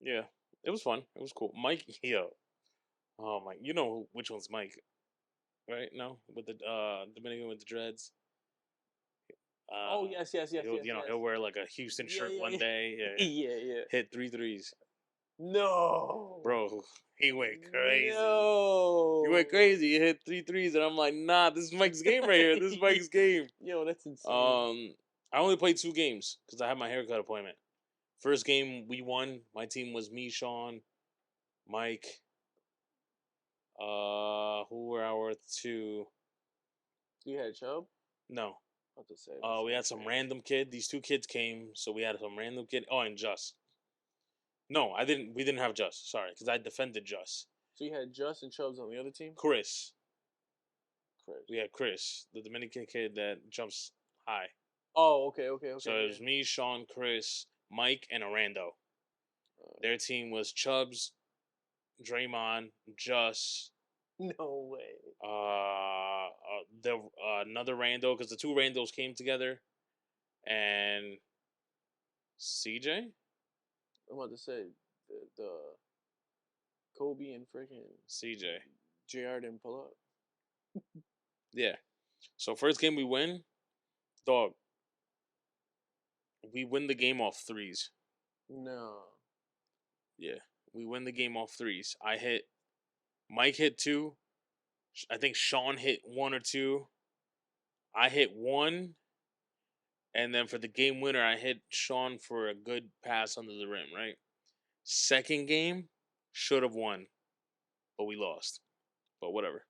Yeah, it was fun. It was cool. Mike, yo, oh my, you know which one's Mike, right? No, with the Dominican with the dreads. Oh yes, yes, yes, yes, yes. He'll wear like a Houston Yeah, shirt yeah, one yeah, day. Yeah, yeah, yeah. hit three threes, No, bro. He went crazy. He no. went crazy. He hit three threes, and I'm like, nah, this is Mike's game right here. This is Mike's game. Yo, that's insane. Um, I only played 2 games because I had my haircut appointment. First game we won. My team was me, Sean, Mike. Who were our two? You had Chubb. No. What to say? We had some random kid. These 2 kids came, so we had some random kid. Oh, and Just. No, I didn't. We didn't have Just. Sorry, because I defended Just. So you had Justin Chubbs on the other team. Chris. Chris. We had Chris, the Dominican kid that jumps high. Oh, okay, okay, okay. So it was me, Sean, Chris, Mike, and Arando. Their team was Chubbs, Draymond, Just. No way. The another Rando because the 2 Randos came together, and CJ. I'm about to say the Kobe and freaking CJ. JR didn't pull up. Yeah. So first game we win, dog. We win the game off threes. No. Yeah, we win the game off threes. I hit. Mike hit 2. I think Sean hit 1 or 2. I hit 1, and then for the game winner, I hit Sean for a good pass under the rim. Right. Second game, should have won, but we lost. But whatever.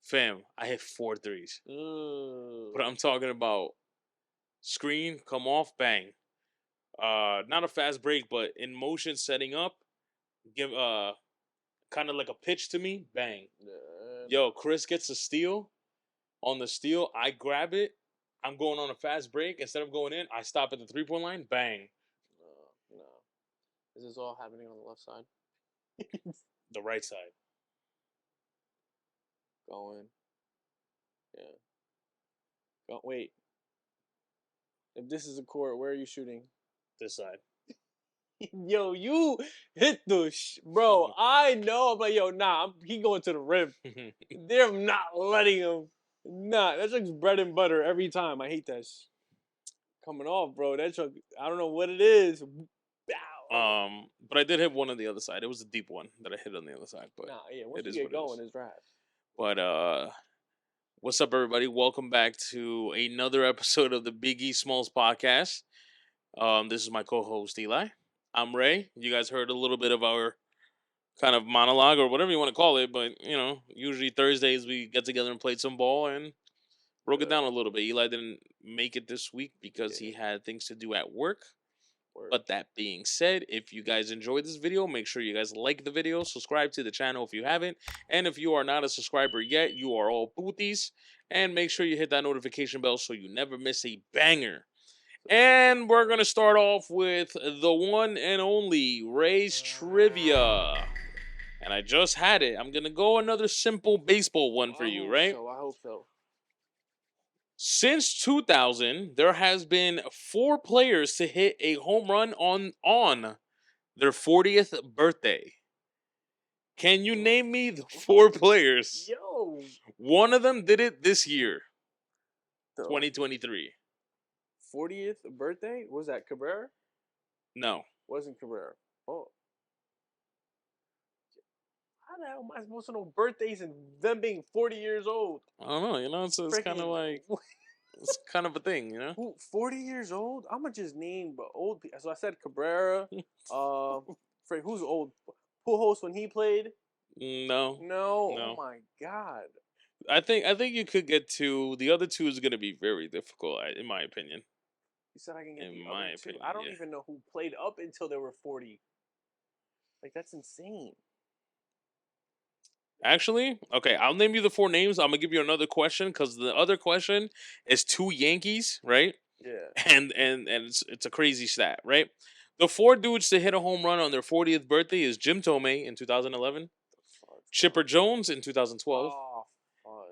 Fam, I hit 4 threes. But I'm talking about screen, come off, bang. Not a fast break, but in motion setting up, give kind of like a pitch to me, bang. Yo, Chris gets a steal. On the steal, I grab it. I'm going on a fast break. Instead of going in, I stop at the 3-point line, bang. No. Is this all happening on the left side? The right side. Going. Yeah. Go, wait. If this is a court, where are you shooting? This side. Yo, you hit the bro. I know. I'm like, yo, nah. He going to the rim. They're not letting him. Nah, that's like bread and butter every time. I hate that. Coming off, bro. That truck. I don't know what it is. Bow. But I did hit one on the other side. It was a deep one that I hit on the other side. But nah, yeah. Once it you is get going, it's rap. But what's up, everybody? Welcome back to another episode of the Big E Smallz podcast. This is my co-host Eli. I'm Ray. You guys heard a little bit of our kind of monologue or whatever you want to call it, but usually Thursdays we get together and played some ball and broke it down a little bit. Eli didn't make it this week because he had things to do at work. But that being said, if you guys enjoyed this video, make sure you guys like the video, subscribe to the channel if you haven't, and if you are not a subscriber yet, you are all booties, and make sure you hit that notification bell so you never miss a banger. And we're going to start off with the one and only Ray's Trivia. And I just had it. I'm going to go another simple baseball one for you, right? I hope so. Since 2000, there has been 4 players to hit a home run on their 40th birthday. Can you name me the 4 players? Yo. One of them did it this year, 2023. 40th birthday? Was that Cabrera? No. Wasn't Cabrera. Oh. How the hell am I supposed to know birthdays and them being 40 years old? I don't know. It's kind of like... It's kind of a thing, 40 years old? I'm gonna just name old people. So I said Cabrera. Who's old? Pujols when he played? No. Oh my god. I think you could get 2. The other 2 is gonna be very difficult, in my opinion. You said I can get the other 2. I don't even know who played up until they were 40. Like that's insane. Actually, okay, I'll name you the 4 names. I'm gonna give you another question because the other question is 2 Yankees, right? Yeah. And it's a crazy stat, right? The 4 dudes to hit a home run on their 40th birthday is Jim Tomei in 2011, Chipper Jones in 2012,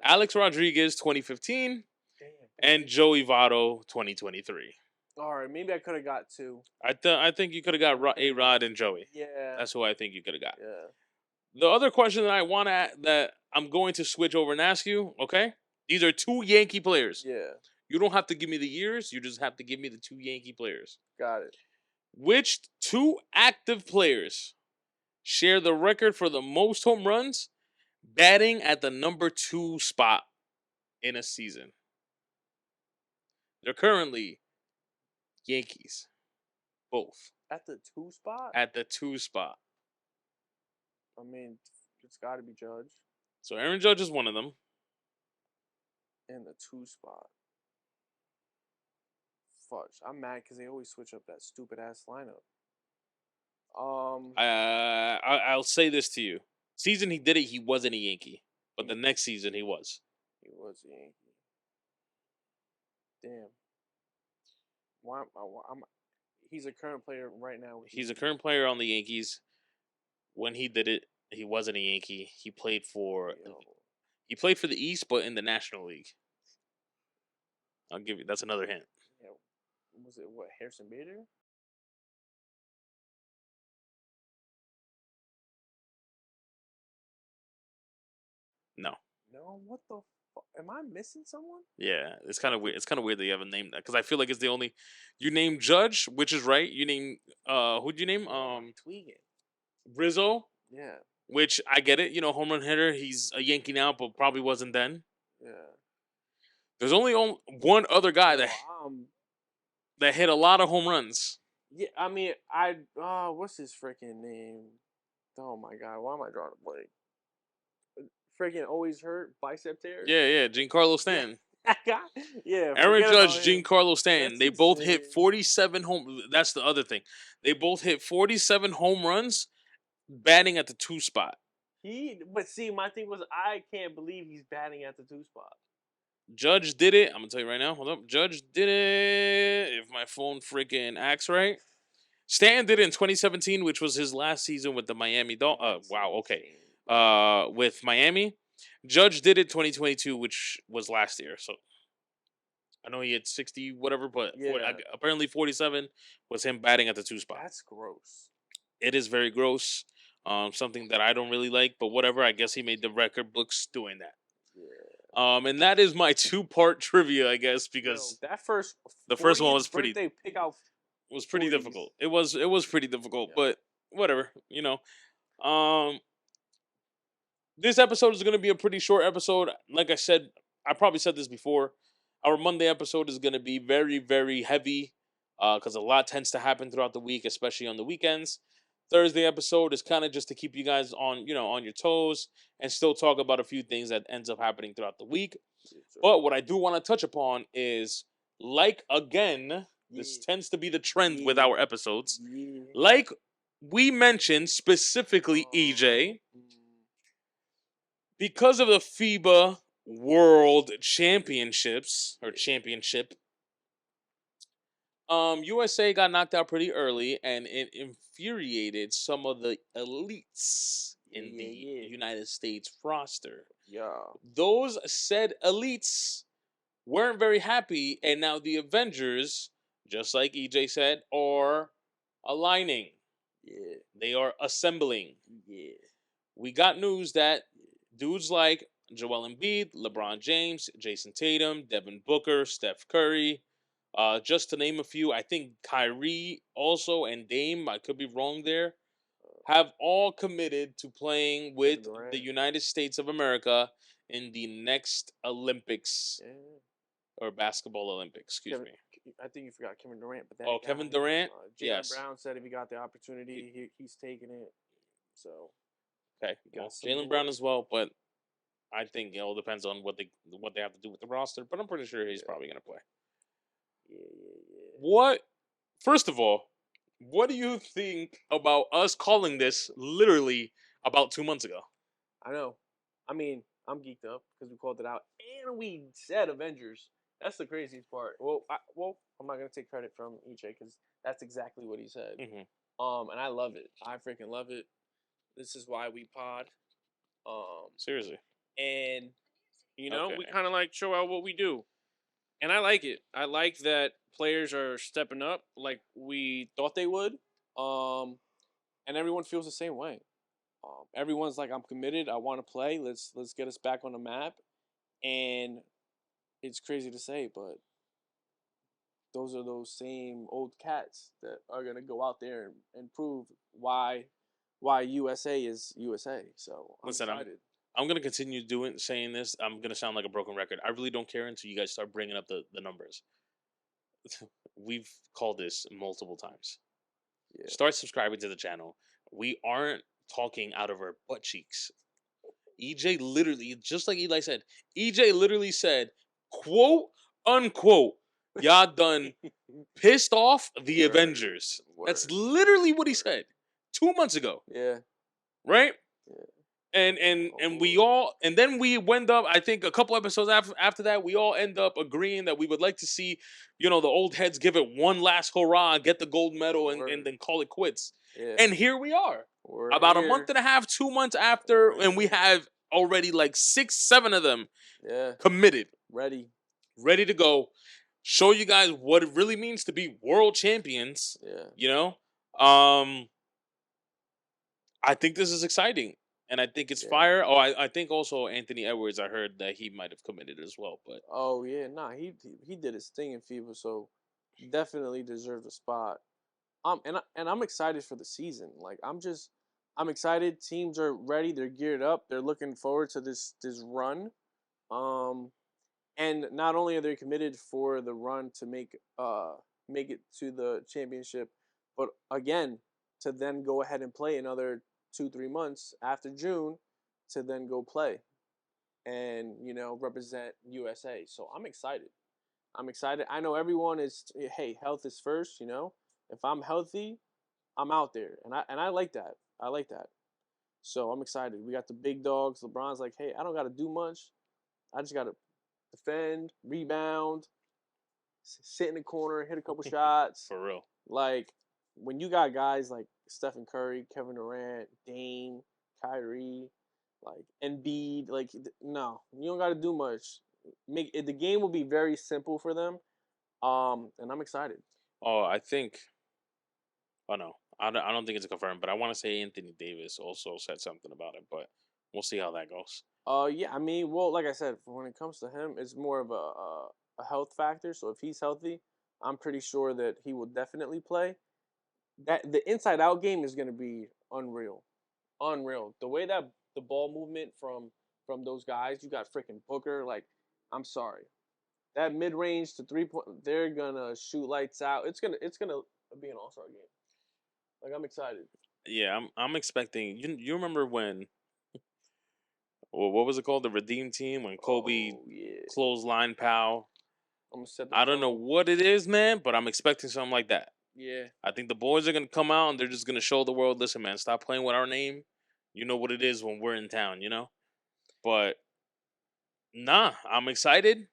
Alex Rodriguez 2015, and Joey Votto 2023. All right, maybe I could have got 2. I think you could have got Could've A-Rod and Joey. Yeah. That's who I think you could have got. Yeah. The other question that I'm going to switch over and ask you, okay? These are 2 Yankee players. Yeah. You don't have to give me the years. You just have to give me the 2 Yankee players. Got it. Which 2 active players share the record for the most home runs batting at the number 2 spot in a season? They're currently Yankees. Both. At the 2 spot? At the 2 spot. I mean, it's got to be Judge So Aaron Judge is one of them. in the 2 spot. Fudge. I'm mad because they always switch up that stupid ass lineup. I'll say this to you. Season he did it, he wasn't a Yankee. But the next season he was. He was a Yankee. Damn. Why? He's a current player right now. He's a current player on the Yankees. When he did it, he wasn't a Yankee. He played for the East, but in the National League. I'll give you. That's another hint. Yeah. Was it what? Harrison Bader? No. No. What the? Am I missing someone? Yeah, it's kind of weird. It's kind of weird that you haven't named that because I feel like it's the only. You named Judge, which is right. You name who'd you name? Tweegan. Rizzo. Yeah. Which I get it. You know, home run hitter. He's a Yankee now, but probably wasn't then. Yeah. There's only one other guy that hit a lot of home runs. Yeah, I mean, what's his freaking name? Oh my god, why am I drawing a blank? Freaking always hurt, bicep tear. Yeah, Giancarlo Stanton. Yeah, Aaron forget Judge, about him. Giancarlo Stanton. That's They both hit insane. 47 home. That's the other thing. They both hit 47 home runs, batting at the 2 spot. But see, my thing was, I can't believe he's batting at the 2 spot. Judge did it. I'm gonna tell you right now. Hold up. Judge did it. If my phone freaking acts right. Stanton did it in 2017, which was his last season with the Miami Dolphins. Wow. Okay. With Miami, Judge did it 2022, which was last year. So I know he had 60 whatever, but apparently 47 was him batting at the 2 spot. That's gross. It is very gross. Something that I don't really like, but whatever. I guess he made the record books doing that. Yeah. And that is my 2-part trivia, I guess, because that first one was pretty. Pick out was pretty difficult. It was pretty difficult, but whatever, you know. This episode is going to be a pretty short episode. Like I said, I probably said this before. Our Monday episode is going to be very, very heavy because a lot tends to happen throughout the week, especially on the weekends. Thursday episode is kind of just to keep you guys on your toes and still talk about a few things that ends up happening throughout the week. But what I do want to touch upon is, this tends to be the trend with our episodes. Like we mentioned specifically, EJ, because of the FIBA World Championships or championship, USA got knocked out pretty early, and it infuriated some of the elites in the United States roster. Yeah. Those said elites weren't very happy, and now the Avengers, just like EJ said, are aligning. Yeah. They are assembling. Yeah. We got news that dudes like Joel Embiid, LeBron James, Jason Tatum, Devin Booker, Steph Curry, just to name a few, I think Kyrie also and Dame, I could be wrong there, have all committed to playing with the United States of America in the next Olympics. Yeah. Or basketball Olympics, excuse me. I think you forgot Kevin Durant. But Kevin Durant? Jaylen Brown said if he got the opportunity, he's taking it. So, okay, Jaylen Brown as well, but I think it all depends on what they have to do with the roster. But I'm pretty sure he's probably going to play. Yeah. First of all, what do you think about us calling this literally about 2 months ago? I know. I mean, I'm geeked up because we called it out and we said Avengers. That's the craziest part. Well, I'm not gonna take credit from EJ because that's exactly what he said. Mm-hmm. And I love it. I freaking love it. This is why we pod. Seriously. And we kind of like show out what we do. And I like it. I like that players are stepping up like we thought they would. And everyone feels the same way. Everyone's like, I'm committed. I want to play. Let's get us back on the map. And it's crazy to say, but those are those same old cats that are gonna go out there and prove why USA is USA. So I'm Listen, excited. I'm gonna continue saying this. I'm gonna sound like a broken record. I really don't care until you guys start bringing up the numbers. We've called this multiple times. Yeah, Start subscribing to the channel. We aren't talking out of our butt cheeks. EJ literally, just like Eli said, EJ literally said, quote unquote, y'all done pissed off the word, Avengers. That's word, literally what he word. said 2 months ago, Yeah, right? yeah. And Oh, we all, and then we went up, I think a couple episodes after that, we all end up agreeing that we would like to see, the old heads give it one last hurrah, get the gold medal, and word. then call it quits. Yeah, And here we are, we're about a month here. and a half, 2 months after, We're and we here. have already like 6 7 of them Yeah, committed, ready. ready to go, show you guys what it really means to be world champions. Yeah, you know um I think this is exciting, and I think it's yeah. fire. Oh, I think also Anthony Edwards, I heard that he might have committed as well. But Oh yeah, nah. He did his thing in FIBA, so definitely deserved a spot. And I'm excited for the season. Like I'm excited. Teams are ready. They're geared up. They're looking forward to this run. Um, and not only are they committed for the run to make it to the championship, but again to then go ahead and play another 2 3 months after June to then go play and represent USA. So I'm excited. I'm excited. I know everyone is. Hey, health is first. If I'm healthy, I'm out there, and I like that. I like that. So I'm excited. We got the big dogs. LeBron's like, hey, I don't got to do much. I just got to defend, rebound, sit in the corner, hit a couple shots. for real, Like when you got guys like Stephen Curry, Kevin Durant, Dame, Kyrie, like Embiid, like no, you don't got to do much. Make it, the game will be very simple for them. And I'm excited. oh, I think, oh no, I don't think it's confirmed, but I want to say Anthony Davis also said something about it, but we'll see how that goes. Yeah, I mean, well, like I said, when it comes to him, it's more of a health factor. So if he's healthy, I'm pretty sure that he will definitely play. That the inside out game is going to be unreal, unreal. The way that the ball movement from those guys, you got freaking Booker. Like, I'm sorry, that mid range to 3 point, they're gonna shoot lights out. It's gonna be an all star game. Like I'm excited. Yeah, I'm expecting. You remember when, well, what was it called, the Redeem Team, when Kobe Oh yeah, clothesline Powell? I'm gonna set the I don't know tone. what it is, man, but I'm expecting something like that. Yeah, I think the boys are gonna come out and they're just gonna show the world, listen, man, stop playing with our name. You know what it is when we're in town. But nah, I'm excited,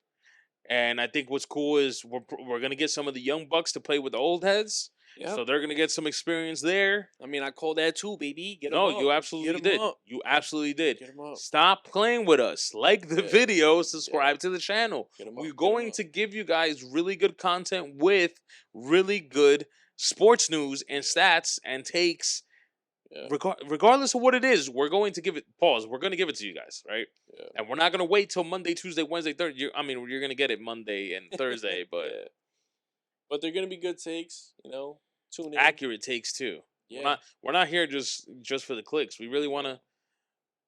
and I think what's cool is we're gonna get some of the young bucks to play with the old heads, yep. so they're gonna get some experience there. I mean, I call that too, baby. Get him No, up. you Get absolutely him did. up. You absolutely did. Get him up. Stop playing with us. Like the Yeah, video, yeah. subscribe to the channel. Get him up. We're Get him going up. to give you guys really good content with really good sports news and Yeah, stats and takes. yeah, Regardless of what it is, we're going to give it pause. We're going to give it to you guys, right? yeah. And we're not going to wait till Monday, Tuesday, Wednesday, Thursday. You're going to get it Monday and Thursday, but Yeah. But they're gonna be good takes. Tune in. accurate takes too. We're Yeah, not we're not here just for the clicks. We really want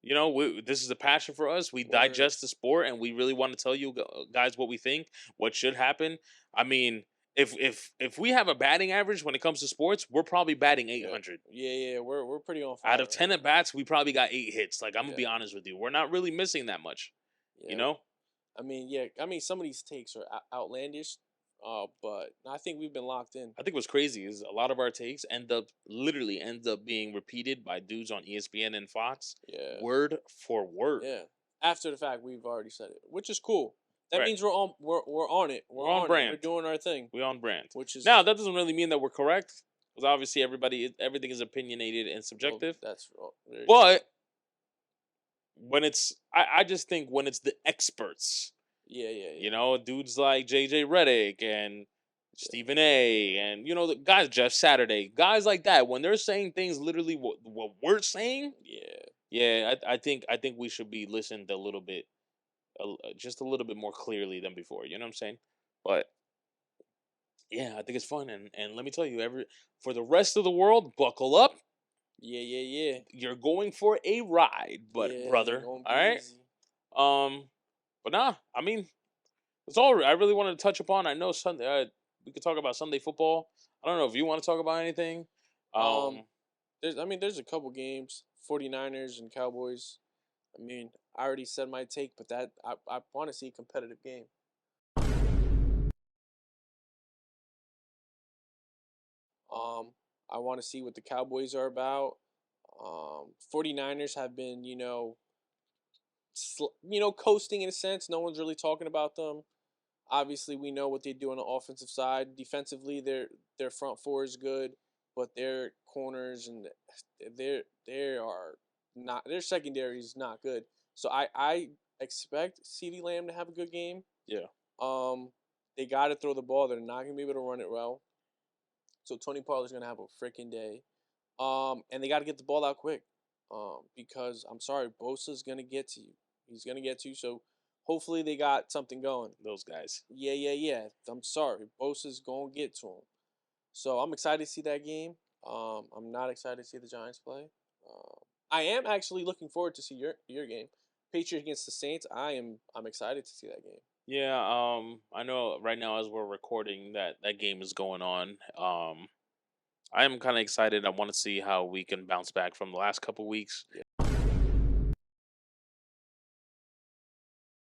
yeah. to. This is a passion for us. We Word. digest the sport, and we really want to tell you guys what we think, what should happen. I mean, if we have a batting average when it comes to sports, we're probably batting Yeah, 800. yeah, yeah. We're pretty on Out fire of right 10 at now. bats, we probably got 8 hits. Like, I'm gonna Yeah, be honest with you, we're not really missing that much. You yeah. know, I mean, yeah. I mean, some of these takes are outlandish. But I think we've been locked in. I think what's crazy is a lot of our takes end up being repeated by dudes on ESPN and Fox, Yeah, word for word. yeah. After the fact, we've already said it, which is cool. That Right, means we're on it. We're we're on on it. We're brand. doing our thing, We're on brand. which is Now that doesn't really mean that we're correct, because obviously everything is opinionated and well. subjective. That's there you go. But when I just think when it's the experts, Yeah, yeah, You yeah. know, dudes like JJ Redick and Stephen A. and the guys Jeff Saturday, guys like that. When they're saying things literally what we're saying, Yeah. yeah, I think we should be listened a little bit, just a little bit more clearly than before. You know what I'm saying? But yeah, I think it's fun, and let me tell you, for the rest of the world, buckle up. Yeah, yeah, yeah. You're going for a ride, but Yeah, it ain't brother, gonna all be right. easy. Um, but nah, I mean, it's all I really wanted to touch upon. I know Sunday. We could talk about Sunday football. I don't know if you want to talk about anything. Um, Um, there's a couple games, 49ers and Cowboys. I mean, I already said my take, but I want to see a competitive game. Um, I want to see what the Cowboys are about. 49ers have been, coasting in a sense. No one's really talking about them. Obviously, we know what they do on the offensive side. Defensively, their front four is good, but their corners and they are not, their secondary is not good. So I expect CeeDee Lamb to have a good game. yeah, Um, they got to throw the ball. They're not gonna be able to run it well. So Tony Pollard's gonna have a freaking day. And they got to get the ball out quick. Because I'm sorry, Bosa's gonna get to you. He's gonna get to you. So hopefully they got something going. those guys. Yeah, yeah, yeah. I'm sorry, Bosa's gonna get to him. So I'm excited to see that game. I'm not excited to see the Giants play. I am actually looking forward to see your game, Patriots against the Saints. I'm excited to see that game. Yeah, I know right now as we're recording that game is going on. I'm kind of excited. I want to see how we can bounce back from the last couple weeks, Yeah,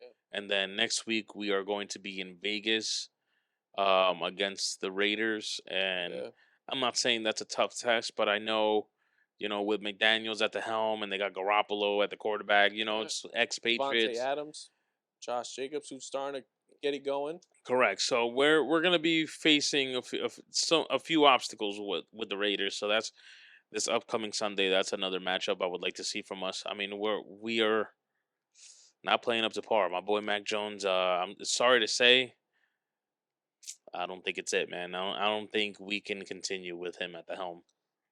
yeah, and then next week we are going to be in Vegas, against the Raiders. And yeah. I'm not saying that's a tough test, but I know, with McDaniels at the helm and they got Garoppolo at the quarterback, Yeah. it's Devontae ex-Patriots. Adams, Josh Jacobs, who's starting to get it going. Correct. So we're gonna be facing a few obstacles with the Raiders. So that's this upcoming Sunday. That's another matchup I would like to see from us. I mean, we are not playing up to par. My boy Mac Jones. I'm sorry to say, I don't think it's it, man. I don't think we can continue with him at the helm.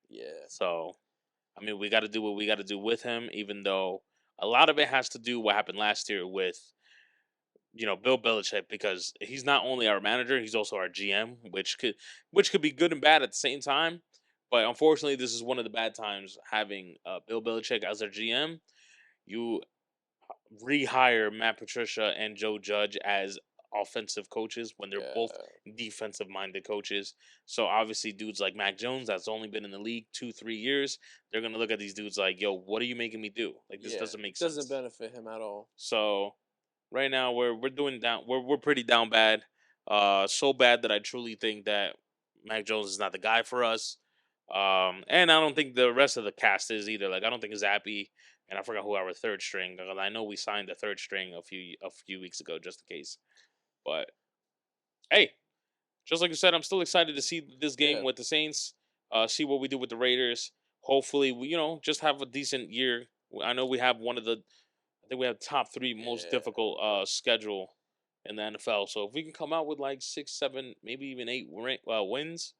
Yeah, So I mean, we got to do what we got to do with him, even though a lot of it has to do what happened last year with Bill Belichick, because he's not only our manager, he's also our GM, which could be good and bad at the same time. But unfortunately, this is one of the bad times having Bill Belichick as our GM. You rehire Matt Patricia and Joe Judge as offensive coaches when they're both yeah, defensive minded coaches. So obviously, dudes like Mac Jones, that's only been in the league 2-3 years, they're gonna look at these dudes like, "Yo, what are you making me do? Like, this yeah. doesn't make Doesn't sense." benefit him at all. So right now we're doing down. We're pretty down bad. So bad that I truly think that Mac Jones is not the guy for us. And I don't think the rest of the cast is either. Like, I don't think Zappy, and I forgot who our third string. I know we signed the third string a few weeks ago, just in case. But hey, just like you said, I'm still excited to see this game Yeah, with the Saints. See what we do with the Raiders. Hopefully, we just have a decent year. I know we have one of the I think we have top three most yeah, difficult schedule in the NFL. So if we can come out with like 6, 7, maybe even 8 wins,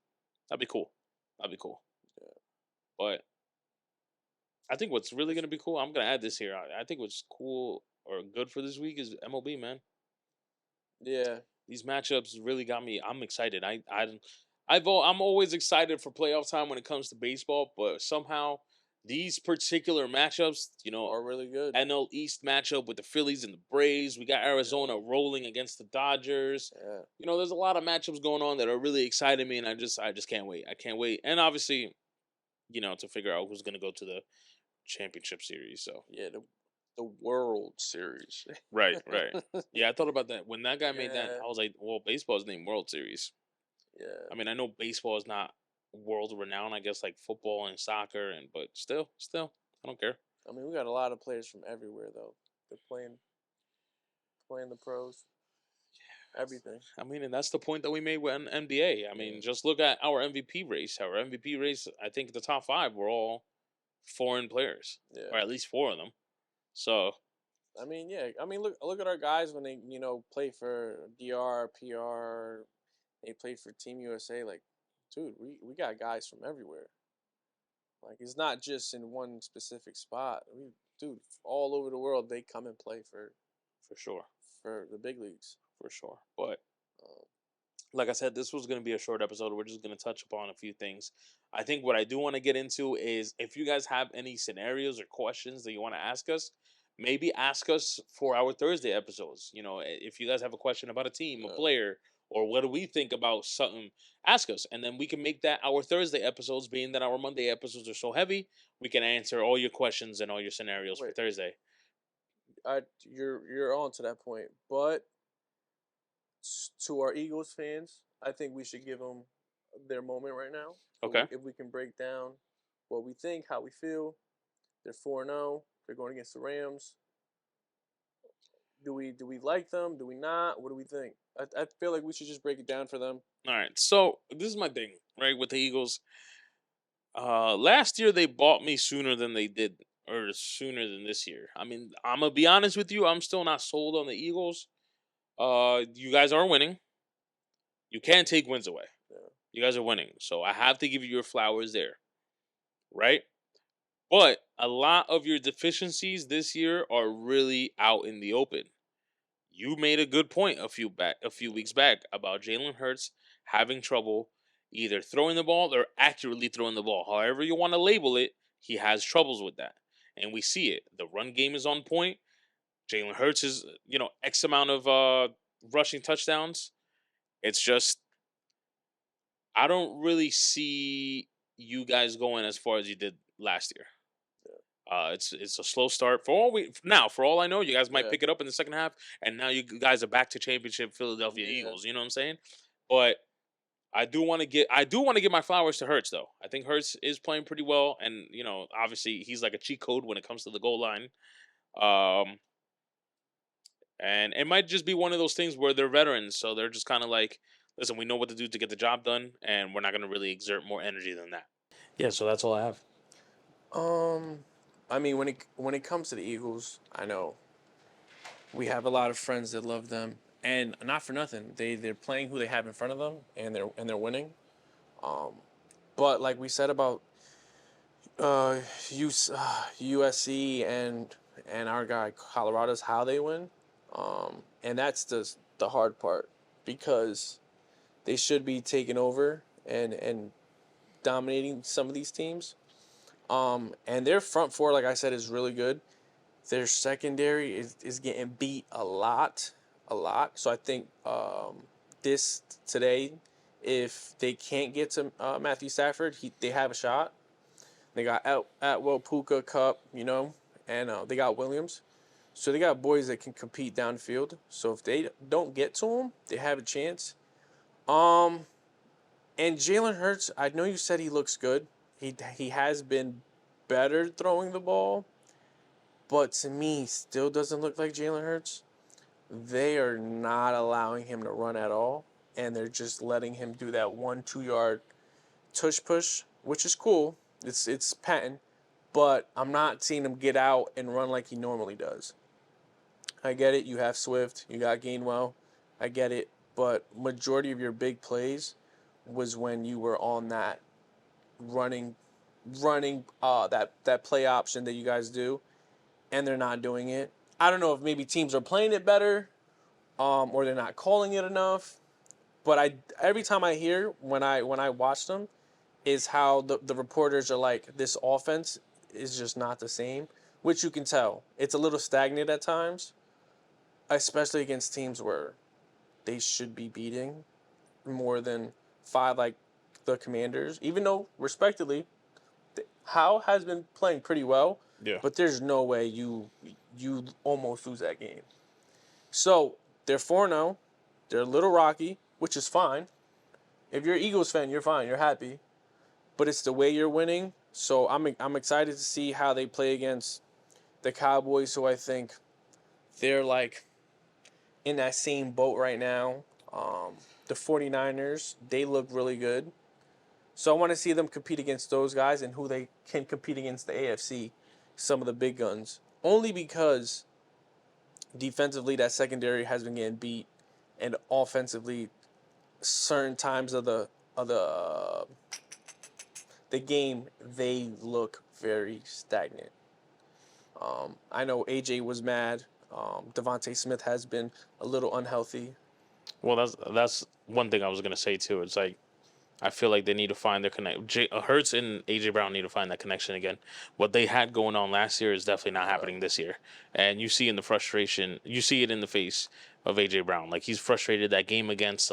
that'd be cool. That'd be cool. yeah, But I think what's really gonna be cool, I'm gonna add this here. I think what's cool or good for this week is MLB, man. yeah, These matchups really got me. I'm excited. I'm always excited for playoff time when it comes to baseball, but somehow these particular matchups, are really good. NL East matchup with the Phillies and the Braves. We got Arizona Yeah, rolling against the Dodgers. yeah, There's a lot of matchups going on that are really exciting me, and I just can't wait. I can't wait, and obviously, to figure out who's going to go to the championship series. So yeah. The World Series. right, right, yeah. I thought about that when that guy made that. Yeah, I was like, well, baseball is named World Series. yeah. I mean, I know baseball is not world renowned. I guess like football and soccer, but still, I don't care. I mean, we got a lot of players from everywhere though. They're playing the pros. Everything. I mean, and that's the point that we made with NBA. I Yeah, mean, just look at our MVP race. Our MVP race, I think the top five were all foreign players, yeah, or at least four of them. So I mean, yeah. I mean, look at our guys when they play for DR, PR. They play for Team USA. Like, dude, we got guys from everywhere. Like, it's not just in one specific spot. Dude, all over the world they come and play For sure, for the big leagues. for sure. But Um, like I said, this was going to be a short episode. We're just going to touch upon a few things. I think what I do want to get into is if you guys have any scenarios or questions that you want to ask us, maybe ask us for our Thursday episodes. If you guys have a question about a team, a yeah. player, or what do we think about something, ask us. And then we can make that our Thursday episodes, being that our Monday episodes are so heavy, we can answer all your questions and all your scenarios for Wait, Thursday. you're on to that point, but to our Eagles fans, I think we should give them their moment right now. Okay. If we can break down what we think, how we feel. They're 4-0. They're going against the Rams. Do we like them? Do we not? What do we think? I feel like we should just break it down for them. All right. So this is my thing, right, with the Eagles. Last year they bought me sooner than they did, or sooner than this year. I mean, I'm gonna be honest with you. I'm still not sold on the Eagles. You guys are winning. You can't take wins away. Yeah. You guys are winning, so I have to give you your flowers there, right? But a lot of your deficiencies this year are really out in the open. You made a good point a few weeks back about Jalen Hurts having trouble either throwing the ball or accurately throwing the ball. However you want to label it, he has troubles with that. And we see it. The run game is on point. Jalen Hurts is, X amount of rushing touchdowns. It's just I don't really see you guys going as far as you did last year. It's a slow start for all I know, you guys might Yeah. pick it up in the second half, and now you guys are back to championship Philadelphia Yeah. Eagles. You know what I'm saying? But I do want to give my flowers to Hurts though. I think Hurts is playing pretty well, and obviously he's like a cheat code when it comes to the goal line. Um, and it might just be one of those things where they're veterans, so they're just kind of like, listen, we know what to do to get the job done, and we're not going to really exert more energy than that. Yeah, so that's all I have. Um, I mean, when it comes to the Eagles, I know we have a lot of friends that love them, and not for nothing, they're playing who they have in front of them, and they're winning. But like we said about USC and our guy Colorado's how they win, and that's the hard part because they should be taking over and dominating some of these teams. And their front four, like I said, is really good. Their secondary is getting beat a lot, a lot. So I think this today, if they can't get to Matthew Stafford, they have a shot. They got Atwell, Puka, Cup, and they got Williams. So they got boys that can compete downfield. So if they don't get to them, they have a chance. Um, and Jalen Hurts, I know you said he looks good. He has been better throwing the ball, but to me, still doesn't look like Jalen Hurts. They are not allowing him to run at all, and they're just letting him do that 1-2 yard tush push, which is cool. It's patent, but I'm not seeing him get out and run like he normally does. I get it. You have Swift, you got Gainwell. I get it, but majority of your big plays was when you were on that running that play option that you guys do, and they're not doing it. I don't know if maybe teams are playing it better, or they're not calling it enough. But every time I hear when I watch them, is how the reporters are like, this offense is just not the same, which you can tell. It's a little stagnant at times, especially against teams where they should be beating more than five, like the Commanders. Even though, respectively, Howe has been playing pretty well, Yeah. but there's no way you almost lose that game. So they're 4-0. They're a little rocky, which is fine. If you're an Eagles fan, you're fine. You're happy. But it's the way you're winning. So I'm excited to see how they play against the Cowboys, who I think they're like in that same boat right now. The 49ers, they look really good. So I want to see them compete against those guys and who they can compete against the AFC, some of the big guns. Only because defensively, that secondary has been getting beat, and offensively, certain times of the game they look very stagnant. I know AJ was mad. Devontae Smith has been a little unhealthy. Well, that's one thing I was gonna say too. It's like I feel like they need to find their Hurts and AJ Brown need to find that connection again. What they had going on last year is definitely not happening this year, and you see in the frustration, you see it in the face of AJ Brown. Like he's frustrated that game against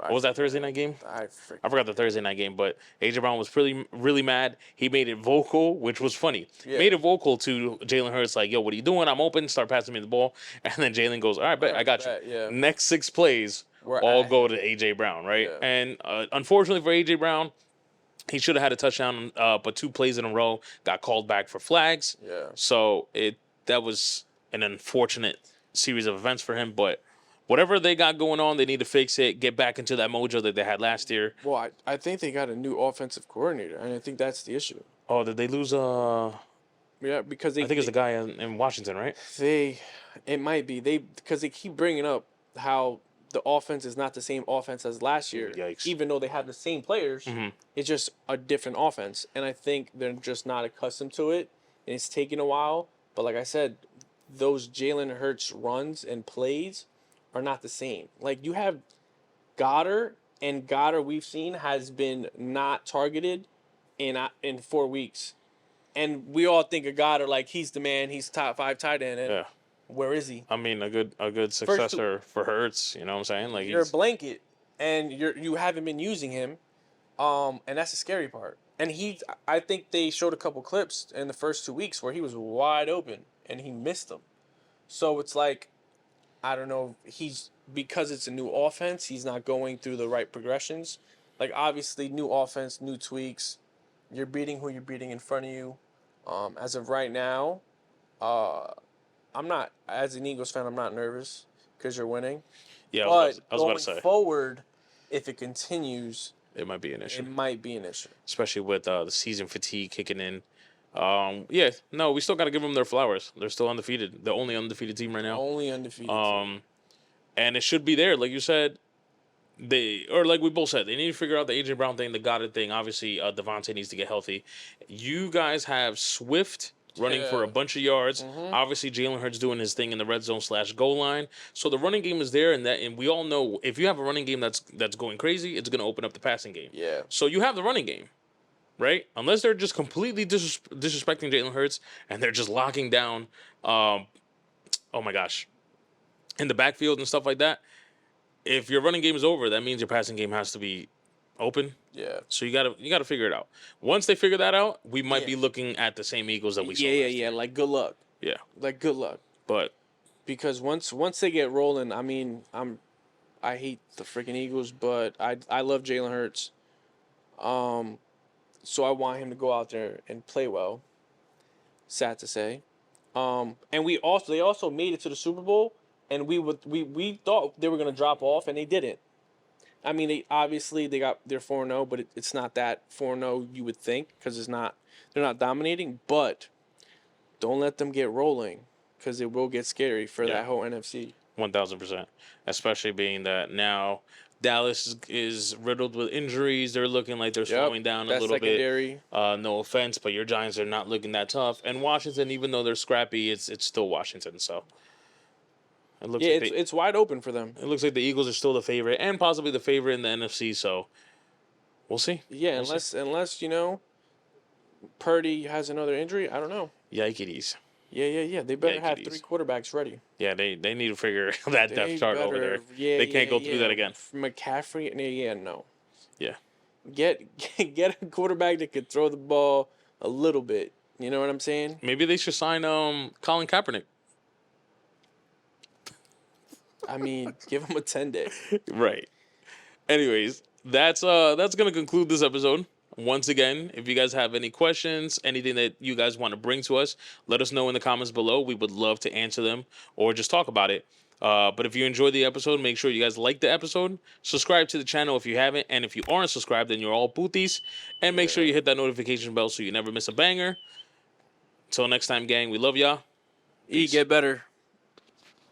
what was that Thursday night game? I forgot the Thursday night game, but AJ Brown was really mad. He made it vocal, which was funny. Yeah. Made it vocal to Jalen Hurts, like, "Yo, what are you doing? I'm open. Start passing me the ball." And then Jalen goes, "All right, bet I got you." Yeah. Next 6 plays all go to AJ Brown, right? Yeah. And unfortunately for AJ Brown, he should have had a touchdown, but 2 plays in a row got called back for flags. Yeah. So that was an unfortunate series of events for him, but. Whatever they got going on, they need to fix it, get back into that mojo that they had last year. Well, I think they got a new offensive coordinator, and I think that's the issue. Oh, did they lose? Yeah, because I think it's the guy in Washington, right? It might be because they keep bringing up how the offense is not the same offense as last year. Yikes. Even though they have the same players, it's just a different offense, and I think they're just not accustomed to it, and it's taking a while. But like I said, those Jalen Hurts runs and plays are not the same. Like you have Goddard, and Goddard we've seen has been not targeted in 4 weeks, and we all think of Goddard like he's the man, he's top 5 tight end. And Yeah. where is he? I mean, a good successor for Hurts. You know what I'm saying? Like you're a blanket, and you haven't been using him, and that's the scary part. And I think they showed a couple clips in the first 2 weeks where he was wide open and he missed them. So it's like, I don't know. Because it's a new offense, he's not going through the right progressions. Like obviously, new offense, new tweaks. You're beating who you're beating in front of you. As of right now, I'm not. As an Eagles fan, I'm not nervous because you're winning. Yeah, but I was about to say. Going forward, if it continues, it might be an issue. It might be an issue, especially with the season fatigue kicking in. We still got to give them their flowers. They're still undefeated. The only undefeated team right now. Only undefeated. Team. And it should be there, like you said. Like we both said, they need to figure out the AJ Brown thing, the Goddard thing. Obviously, Devontae needs to get healthy. You guys have Swift running for a bunch of yards. Obviously, Jalen Hurts doing his thing in the red zone / goal line. So the running game is there, and we all know if you have a running game that's going crazy, it's going to open up the passing game. Yeah. So you have the running game, right? Unless they're just completely disrespecting Jalen Hurts and they're just locking down, oh my gosh, in the backfield and stuff like that. If your running game is over, that means your passing game has to be open. Yeah. So you gotta figure it out. Once they figure that out, we might be looking at the same Eagles that we saw. Yeah. Like good luck. Yeah. Like good luck. But because once they get rolling, I mean, I hate the freaking Eagles, but I love Jalen Hurts. So I want him to go out there and play well. Sad to say. And they also made it to the Super Bowl. And we thought they were gonna drop off, and they didn't. I mean, they got their 4-0, but it's not that 4-0 you would think because they're not dominating. But don't let them get rolling because it will get scary for that whole NFC. 1,000%, especially being that now Dallas is riddled with injuries. They're looking like they're slowing down a little bit. No offense, but your Giants are not looking that tough. And Washington, even though they're scrappy, it's still Washington. So. It's wide open for them. It looks like the Eagles are still the favorite and possibly the favorite in the NFC. So we'll see. Yeah, unless Purdy has another injury, I don't know. Yikes. Yeah. They better have 3 quarterbacks ready. Yeah, they need to figure that depth chart over there. Yeah, they can't go through that again. McCaffrey, no. Yeah. Get a quarterback that could throw the ball a little bit. You know what I'm saying? Maybe they should sign Colin Kaepernick. I mean, give him a 10-day. Right. Anyways, that's gonna conclude this episode. Once again, if you guys have any questions, anything that you guys want to bring to us, let us know in the comments below. We would love to answer them or just talk about it. But if you enjoyed the episode, make sure you guys like the episode. Subscribe to the channel if you haven't. And if you aren't subscribed, then you're all booties. And make sure you hit that notification bell so you never miss a banger. Until next time, gang, we love y'all. Eat, Peace. get better.